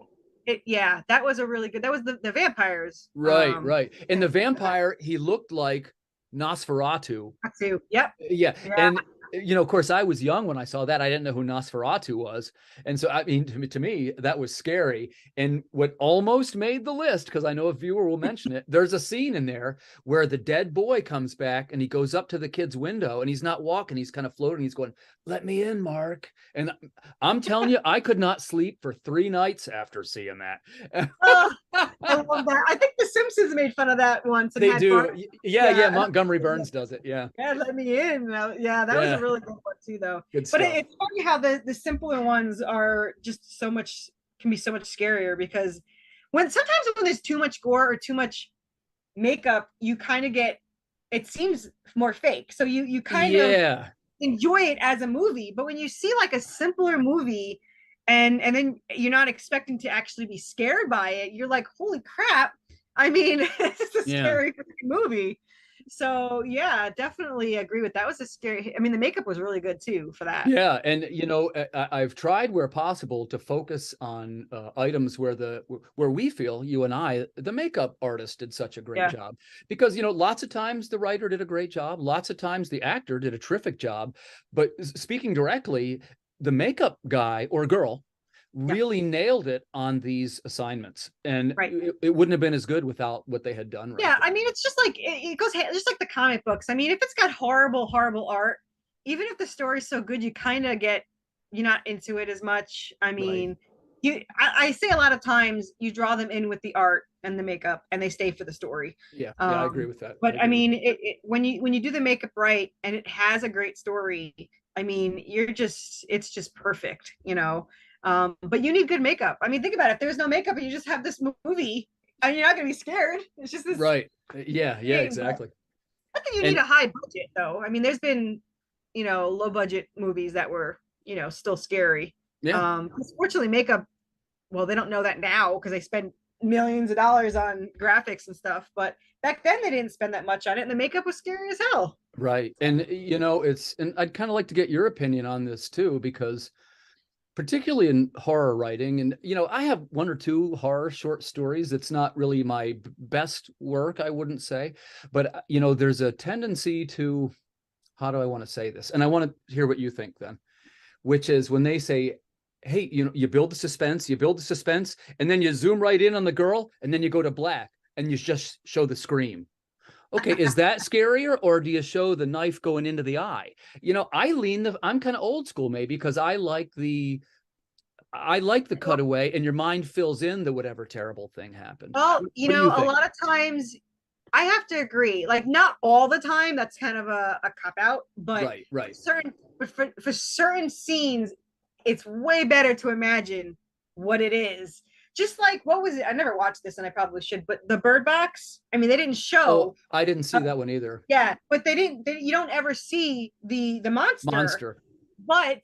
That was a really good. That was the vampires. Right, right. And the vampire, he looked like Nosferatu. Yep. Yeah. And of course, I was young when I saw that. I didn't know who Nosferatu was. And so, I mean, to me, that was scary. And what almost made the list, because I know a viewer will mention it, there's a scene in there where the dead boy comes back and he goes up to the kid's window and he's not walking. He's kind of floating. He's going, "Let me in, Mark." And I'm telling you, I could not sleep for 3 nights after seeing that. I love that. I think The Simpsons made fun of that once. They do. Yeah. Montgomery Burns does it. Yeah. Yeah, let me in. Yeah, that was a really good one too, though. But it's funny how the simpler ones are just can be so much scarier, because sometimes when there's too much gore or too much makeup, you kind of it seems more fake. So you kind of enjoy it as a movie. But when you see like a simpler movie and then you're not expecting to actually be scared by it, you're like, holy crap. I mean, it's a scary movie. So yeah, definitely agree with that. Was a scary. I mean, the makeup was really good too for that. Yeah, and I've tried where possible to focus on items where we feel, you and I, the makeup artist did such a great job, because lots of times the writer did a great job, lots of times the actor did a terrific job, but speaking directly, the makeup guy or girl really nailed it on these assignments, and it wouldn't have been as good without what they had done. Right I mean, it's just like it goes just like the comic books. I mean, if it's got horrible art, even if the story's so good, you're not into it as much. I mean, I say a lot of times you draw them in with the art and the makeup, and they stay for the story. I agree with that. But I mean, when you do the makeup right and it has a great story, I mean, it's just perfect, but you need good makeup. I mean, think about it. If there's no makeup and you just have this movie, I mean, you're not going to be scared. It's just this. Right. Yeah, exactly. I think you need a high budget, though. I mean, there's been, low budget movies that were, still scary. Yeah. Fortunately, makeup, well, they don't know that now because they spend millions of dollars on graphics and stuff. But back then, they didn't spend that much on it, and the makeup was scary as hell. Right. And, and I'd kind of like to get your opinion on this, too, because particularly in horror writing, and I have 1 or 2 horror short stories. It's not really my best work, I wouldn't say, but there's a tendency to, how do I want to say this, and I want to hear what you think then, which is when they say, hey, you build the suspense, and then you zoom right in on the girl, and then you go to black and you just show the scream. Okay, is that scarier, or do you show the knife going into the eye? I'm kind of old school maybe, because I like the cutaway and your mind fills in the whatever terrible thing happened. Well, a lot of times I have to agree, like not all the time, that's kind of a cop out, but right. For certain scenes, it's way better to imagine what it is. Just like, what was it? I never watched this and I probably should, but the Bird Box, I mean, they didn't show. Oh, I didn't see that one either. Yeah, but you don't ever see the monster. But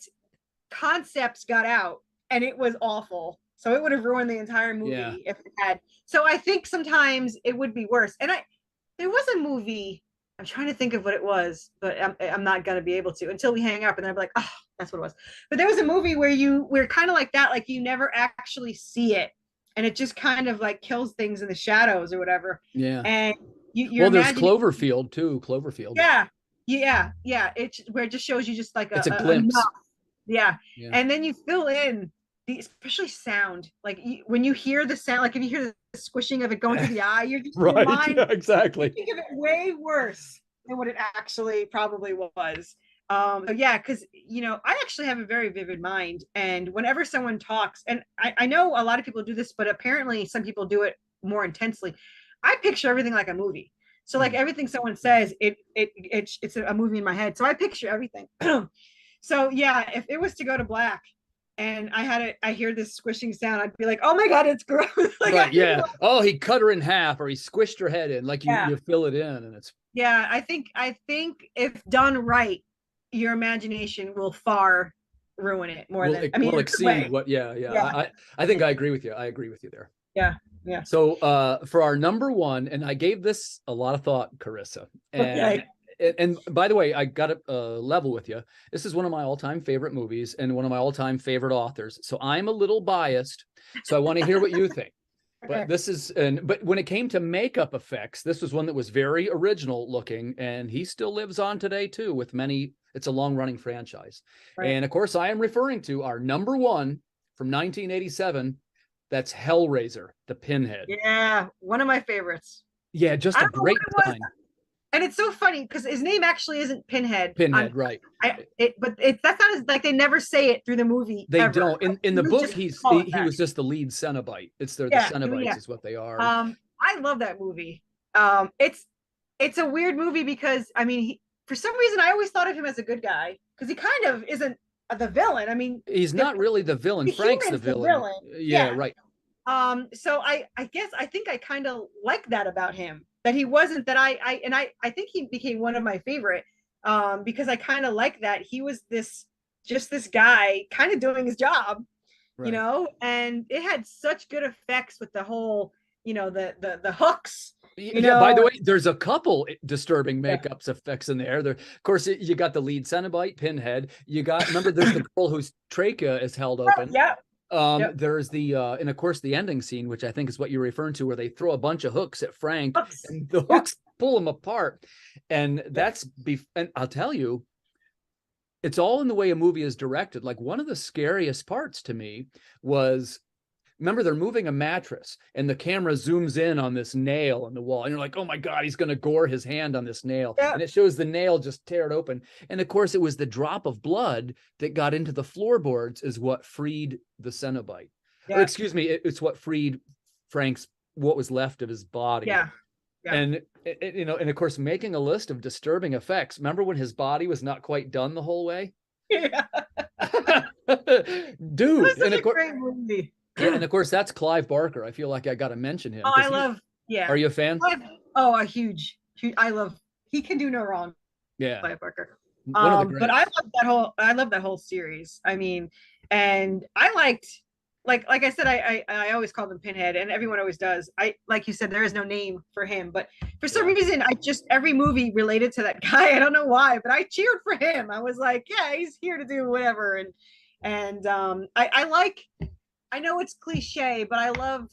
concepts got out and it was awful. So it would have ruined the entire movie if it had. So I think sometimes it would be worse. And there was a movie, I'm trying to think of what it was, but I'm not going to be able to until we hang up, and then I'll be like, oh, that's what it was. But there was a movie where we're kind of like that, like you never actually see it, and it just kind of like kills things in the shadows or whatever. Yeah. And well, there's Cloverfield too. Cloverfield. Yeah. It's where it just shows you just like it's a glimpse. Yeah. And then you fill in especially sound, like when you hear the sound, like if you hear the squishing of it going through the eye, you're just right. Your mind, exactly. You think of it way worse than what it actually probably was. So yeah, because I actually have a very vivid mind, and whenever someone talks, and I know a lot of people do this, but apparently some people do it more intensely. I picture everything like a movie. So like everything someone says, it's a movie in my head. So I picture everything. So yeah, if it was to go to black and I hear this squishing sound, I'd be like, oh my God, it's gross. Like, right, yeah. Oh, he cut her in half, or he squished her head in, like you fill it in, and it's. Yeah, I think if done right, your imagination will far ruin it more than will exceed what. Yeah. I think I agree with you. I agree with you there. Yeah. So for our number one, and I gave this a lot of thought, Carissa. And by the way, I got to level with you. This is one of my all-time favorite movies and one of my all-time favorite authors. So I'm a little biased. So I want to hear what you think. But but when it came to makeup effects, this was one that was very original looking, and he still lives on today too with many. It's a long-running franchise. Right. And of course, I am referring to our number one from 1987. That's Hellraiser, the Pinhead. Yeah, one of my favorites. Yeah, just a great time. And it's so funny because his name actually isn't Pinhead. Right. But that's not as, like, they never say it through the movie. They don't. In the book, he was just the lead Cenobite. It's the Cenobites is what they are. I love that movie. It's a weird movie because for some reason I always thought of him as a good guy because he kind of isn't the villain. I mean, he's not really the villain. Frank's the villain. Yeah, right. So I guess I think I kind of like that about him. That he wasn't that I think he became one of my favorite because I kind of like that he was this guy kind of doing his job, right. And it had such good effects with the whole, the hooks. By the way, there's a couple disturbing makeups effects in there. Of course, you got the lead Cenobite, Pinhead. Remember, there's the girl whose trachea is held open. Yeah. There's the and of course the ending scene, which I think is what you're referring to, where they throw a bunch of hooks at Frank and the hooks pull him apart. And and I'll tell you, it's all in the way a movie is directed. Like, one of the scariest parts to me was, remember, they're moving a mattress and the camera zooms in on this nail on the wall. And you're like, oh my God, he's going to gore his hand on this nail. Yeah. And it shows the nail just tear it open. And of course, it was the drop of blood that got into the floorboards is what freed the Cenobite. Yeah. Or excuse me, it's what freed what was left of his body. Yeah. And, and of course, making a list of disturbing effects. Remember when his body was not quite done the whole way? Yeah. Dude. And of course, great movie. Yeah, and of course that's Clive Barker. I feel like I got to mention him. Oh, I love. Yeah. Are you a fan? A huge. I love. He can do no wrong. Yeah. Clive Barker. But I love that whole series. I mean, and I liked, like I said, I always called him Pinhead, and everyone always does. Like you said, there is no name for him, but for some reason, every movie related to that guy. I don't know why, but I cheered for him. I was like, yeah, he's here to do whatever, and I like. I know it's cliche, but I love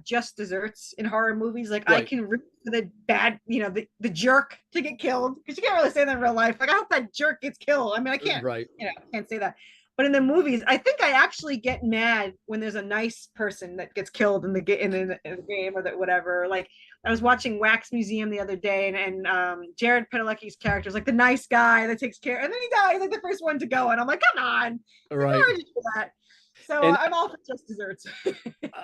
just desserts in horror movies. Like, right. I can root for the bad, the jerk to get killed, because you can't really say that in real life. Like, I hope that jerk gets killed. I mean, I can't, right. Can't say that. But in the movies, I think I actually get mad when there's a nice person that gets killed in the game or that whatever. Like, I was watching Wax Museum the other day, and Jared Padalecki's character is like the nice guy that takes care, and then he dies like the first one to go, and I'm like, come on, right? That. So I'm all for just desserts.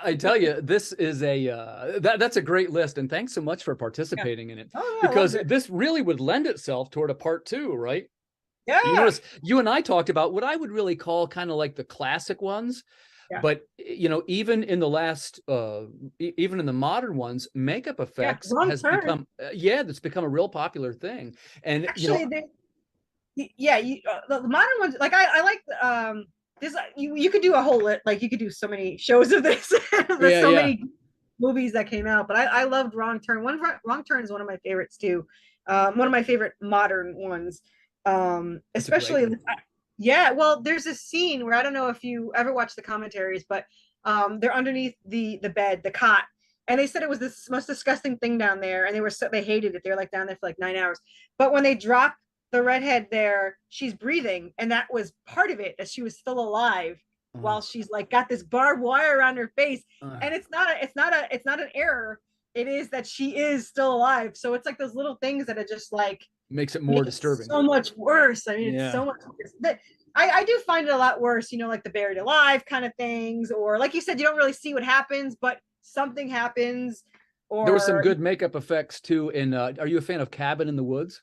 I tell you, this is that's a great list, and thanks so much for participating in it. Oh, yeah, because this really would lend itself toward a part 2, right? Yeah. You notice you and I talked about what I would really call kind of like the classic ones, but even in the last, even in the modern ones, makeup effects has become that's become a real popular thing. And actually, the modern ones, like I like this you could do a whole like you could do so many shows of this. There's Yeah, so yeah. many movies that came out, but I loved Wrong Turn. Wrong Turn is one of my favorites too. One of my favorite modern ones. That's a great Especially one. yeah, well, there's a scene where I don't know if you ever watch the commentaries, but they're underneath the bed, the cot, and they said it was this most disgusting thing down there, and they hated it. They were like down there for like 9 hours. But when they drop the redhead there, she's breathing, and that was part of it, that she was still alive Uh, while she's like got this barbed wire around her face. uh, And it's not an error. It is that she is still alive. So it's like those little things that are just like Makes it more make it disturbing. so much worse. I mean, it's Yeah. so much worse. But I do find it a lot worse, like the buried alive kind of things, or like you said, you don't really see what happens, but something happens. There was some Or good makeup effects too in are you a fan of Cabin in the Woods?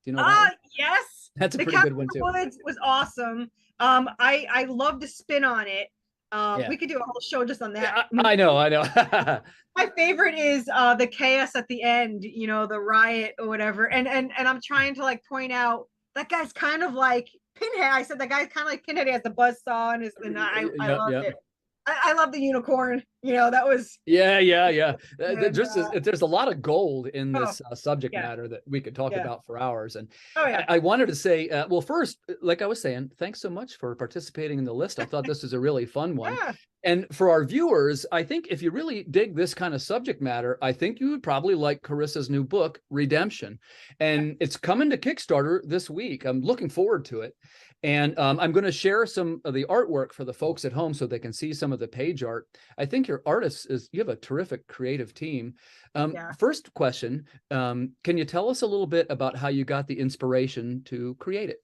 Do you know that one? yes, That's a the pretty good Cabin one in the too. Woods was awesome. I love the spin on it. Yeah. We could do a whole show just on that. Yeah, I know, I know. My favorite is the chaos at the end, the riot or whatever. And I'm trying to like point out that guy's kind of like Pinhead. I said that guy's kind of like Pinhead. He has the buzz saw and I Yep, loved yep. it. I love the unicorn. That was Yeah, yeah, yeah. and There's a lot of gold in oh this subject yeah, matter that we could talk yeah. about for hours. And Oh yeah. I wanted to say, well, first, like I was saying, thanks so much for participating in the list. I thought this was a really fun one. Yeah. And for our viewers, I think if you really dig this kind of subject matter, I think you would probably like Corissa's new book, Redemption. And it's coming to Kickstarter this week. I'm looking forward to it. And I'm going to share some of the artwork for the folks at home so they can see some of the page art. I think your you have a terrific creative team. Yeah. First question, can you tell us a little bit about how you got the inspiration to create it?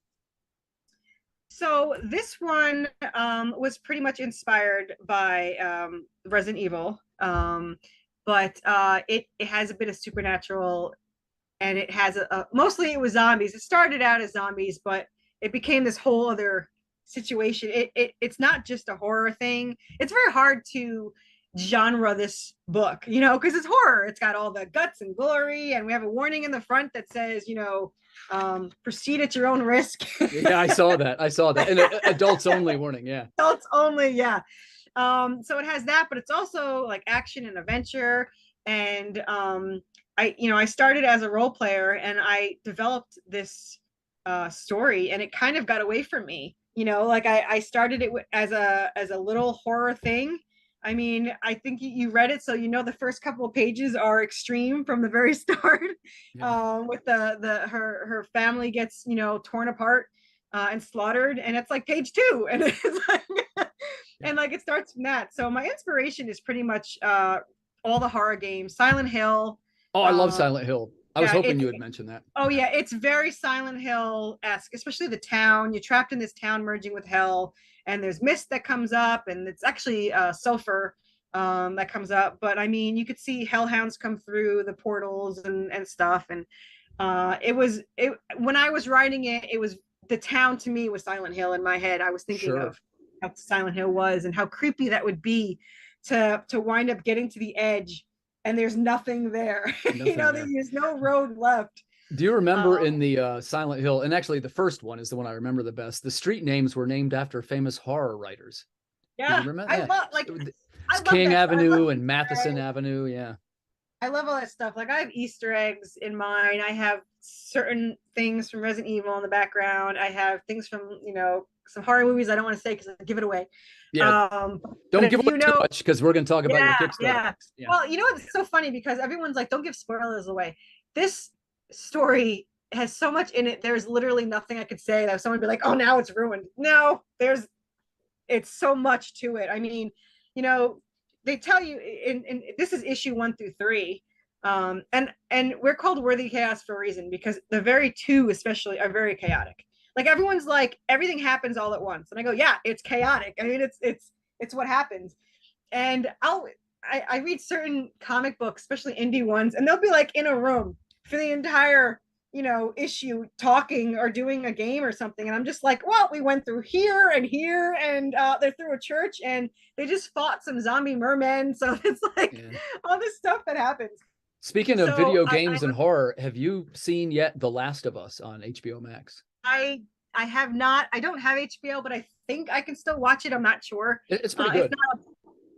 So this one was pretty much inspired by Resident Evil, but it has a bit of supernatural, and it has mostly it was zombies. It started out as zombies, but it became this whole other situation. It's not just a horror thing. It's very hard to genre this book, because it's horror. It's got all the guts and glory, and we have a warning in the front that says, proceed at your own risk. Yeah, I saw that. And adults only warning. Yeah. Adults only. Yeah. So it has that, but it's also like action and adventure. And I started as a role player, and I developed this story, and it kind of got away from me. Like I started it as a little horror thing. I mean, I think you read it, so the first couple of pages are extreme from the very start. Yeah. With her family gets torn apart and slaughtered, and it's like page 2, and it's like and like it starts from that. So my inspiration is pretty much all the horror games, Silent Hill. Oh, I love Silent Hill. I was hoping you would mention that. Oh yeah, it's very Silent Hill-esque, especially the town. You're trapped in this town merging with hell, and there's mist that comes up, and it's actually sulfur that comes up. But I mean, you could see hellhounds come through the portals and stuff. And when I was writing it, it was the town to me was Silent Hill in my head. I was thinking of how Silent Hill was and how creepy that would be to wind up getting to the edge and there's nothing there. There's no road left. Do you remember in the Silent Hill, and actually the first one is the one I remember the best, the street names were named after famous horror writers? Yeah, remember? I Yeah. love King that. Avenue and Matheson Avenue. Yeah. I love all that stuff. Like I have Easter eggs in mine. I have certain things from Resident Evil in the background. I have things from, some horror movies I don't want to say because I give it away. Yeah. Don't give away too much because we're going to talk about your Kickstarter. Yeah. Well, it's so funny because everyone's like, don't give spoilers away. This story has so much in it. There's literally nothing I could say that someone would be like, oh, now it's ruined. No, it's so much to it. I mean, they tell you in this is issue 1 through 3. And we're called Worthy Chaos for a reason, because the very 2 especially are very chaotic. Like everyone's like, everything happens all at once. And I go, yeah, it's chaotic. I mean, it's what happens. And I read certain comic books, especially indie ones, and they'll be like in a room for the entire, issue talking or doing a game or something. And I'm just like, well, we went through here, and they're through a church, and they just fought some zombie mermen. So it's like all this stuff that happens. Speaking of video games and horror, have you seen yet The Last of Us on HBO Max? I have not. I don't have HBO, but I think I can still watch it. I'm not sure. It's pretty good.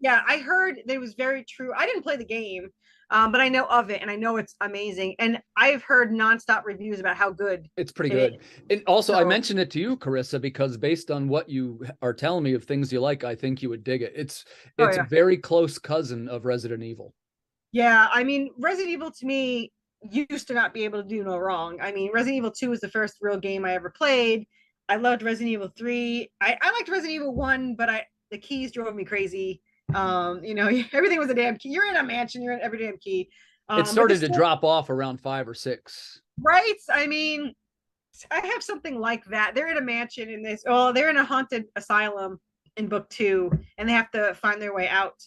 Yeah, I heard that it was very true. I didn't play the game, but I know of it and I know it's amazing. And I've heard nonstop reviews about how good it's pretty it good. is. And also, I So, mentioned it to you, Carissa, because based on what you are telling me of things you like, I think you would dig it. oh It's a yeah. very close cousin of Resident Evil. Yeah, I mean, Resident Evil to me used to not be able to do no wrong. I mean, Resident Evil 2 was the first real game I ever played. I loved Resident Evil 3. I liked Resident Evil 1, but the keys drove me crazy. You know, everything was a damn key. You're in a mansion, you're in every damn key. It But the started to story, drop off around 5 or 6. right? I mean, I have something like that. They're in a mansion in this. Oh, they're in a haunted asylum in book 2, and they have to find their way out.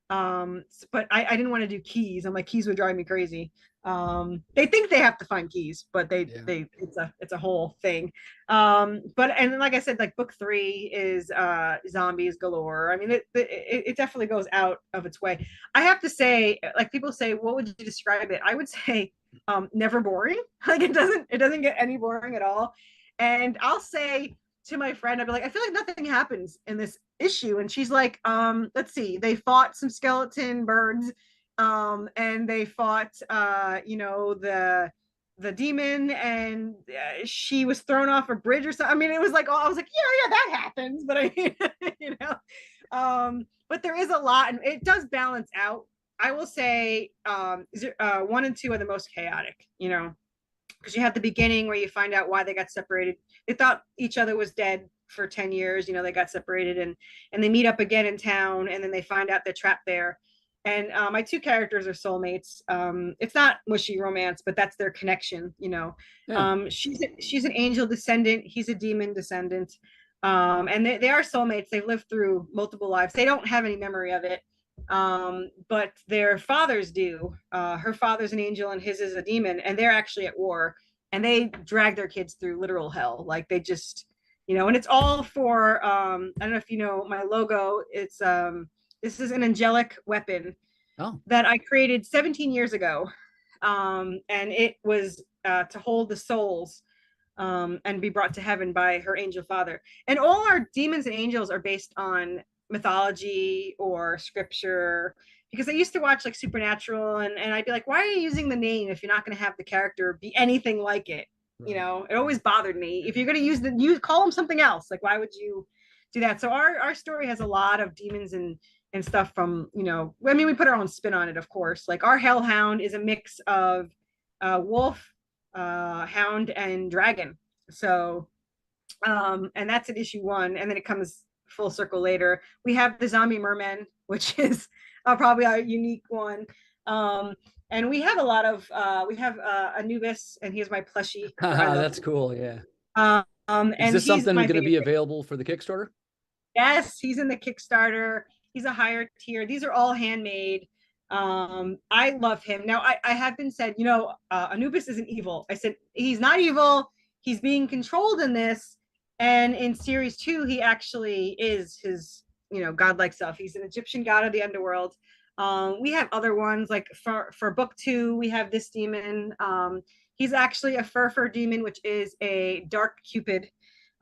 But I didn't want to do keys. I'm like, keys would drive me crazy. They think they have to find keys, but Yeah. it's a whole thing. But and like I said, like book 3 is zombies galore. I mean, it definitely goes out of its way. I have to say, like people say, what would you describe it? I would say never boring. Like it doesn't get any boring at all. And I'll say to my friend, I'd be like, I feel like nothing happens in this issue. And she's like, let's see, they fought some skeleton birds, and they fought you know, the demon, and she was thrown off a bridge or something. I mean, it was like, oh, I was like, yeah, that happens, but I mean, you know, but there is a lot, and it does balance out. I will say 1 and 2 are the most chaotic, you know, because you have the beginning where you find out why they got separated. They thought each other was dead for 10 years, you know, they got separated, and they meet up again in town, and then they find out they're trapped there. And my 2 characters are soulmates. It's not mushy romance, but that's their connection, you know. Yeah. She's an angel descendant, he's a demon descendant. And they are soulmates. They've lived through multiple lives. They don't have any memory of it, but their fathers do. Her father's an angel and his is a demon, and they're actually at war, and they drag their kids through literal hell. Like they just, you know, and it's all for I don't know if you know my logo. It's this is an angelic weapon that I created 17 years ago, and it was to hold the souls and be brought to heaven by her angel father. And all our demons and angels are based on mythology or scripture, because I used to watch like Supernatural, and I'd be like, why are you using the name if you're not going to have the character be anything like it? Right. You know, it always bothered me. If you're going to you call them something else. Like, why would you do that? So our story has a lot of demons and stuff from, you know, I mean, we put our own spin on it, of course. Like our hellhound is a mix of wolf, hound, and dragon. So and that's at issue 1, and then it comes full circle later. We have the zombie merman, which is probably our unique one. And we have a lot of we have Anubis, and he's my plushie. That's cool. Yeah. And is this something going to be favorite. available for the Kickstarter? Yes, he's in the Kickstarter. He's a higher tier. These are all handmade. I love him. Now I have been said, you know, Anubis isn't evil. I said he's not evil. He's being controlled in this, and in series 2 he actually is his, you know, godlike self. He's an Egyptian god of the underworld. We have other ones, like for book 2 we have this demon. He's actually a fur demon, which is a dark cupid.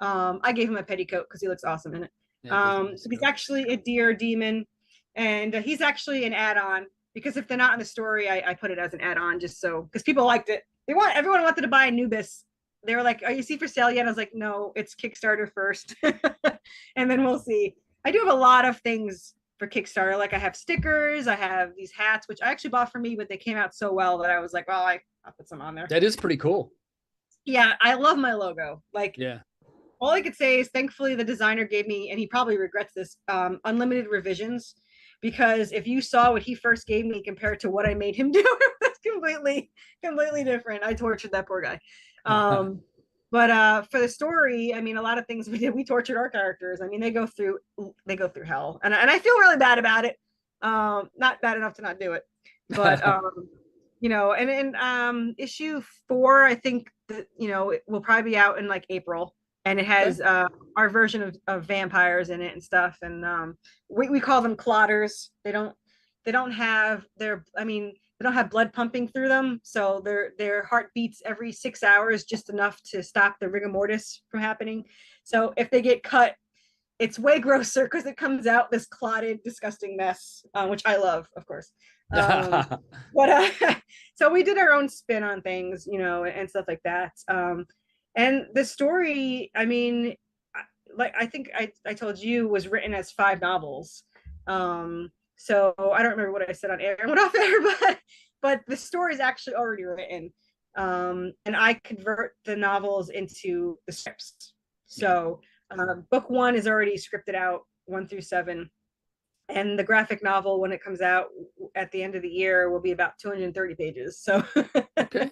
I gave him a petticoat because he looks awesome in it. So he's actually a deer demon, and he's actually an add-on, because if they're not in the story, I put it as an add-on just so, because people liked it. Everyone wanted to buy Anubis. They were like, are you see for sale yet? I was like, no, it's Kickstarter first. And then we'll see. I do have a lot of things for Kickstarter. Like I have stickers, I have these hats, which I actually bought for me, but they came out so well that I was like, well, I'll put some on there. That is pretty cool. Yeah, I love my logo. Like, yeah. All I could say is thankfully the designer gave me, and he probably regrets this, unlimited revisions, because if you saw what he first gave me compared to what I made him do, it's completely different. I tortured that poor guy. But for the story, I mean, a lot of things we tortured our characters. I mean, they go through hell, and I feel really bad about it. Not bad enough to not do it, but you know, and in issue 4, I think that, you know, it will probably be out in like April, and it has our version of vampires in it and stuff, and we call them clotters. They don't have their, I mean, they don't have blood pumping through them, so their heart beats every 6 hours, just enough to stop the rigor mortis from happening. So if they get cut, it's way grosser because it comes out this clotted, disgusting mess, which I love, of course. But so we did our own spin on things, and stuff like that. And the story, I mean, like I think I told you, was written as 5 novels. So I don't remember what I said on air and what off air, but the story is actually already written. And I convert the novels into the scripts. So book 1 is already scripted out, 1 through 7. And the graphic novel, when it comes out at the end of the year, will be about 230 pages. So okay.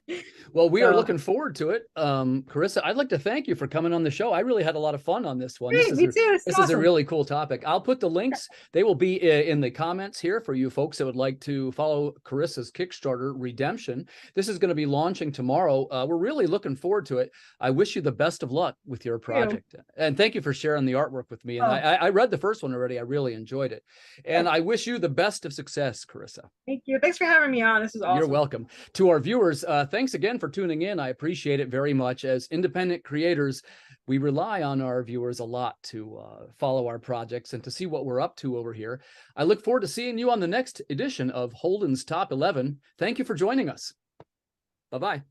Well, we are looking forward to it. Corissa, I'd like to thank you for coming on the show. I really had a lot of fun on this one. Great, me too. This is a really cool topic. I'll put the links. They will be in the comments here for you folks that would like to follow Carissa's Kickstarter Redemption. This is going to be launching tomorrow. We're really looking forward to it. I wish you the best of luck with your project. And thank you for sharing the artwork with me. And I read the first one already. I really enjoyed it. And I wish you the best of success, Corissa. Thank you. Thanks for having me on. This is awesome. You're welcome. To our viewers, thanks again for tuning in. I appreciate it very much. As independent creators, we rely on our viewers a lot to follow our projects and to see what we're up to over here. I look forward to seeing you on the next edition of Holden's Top 11. Thank you for joining us. Bye-bye.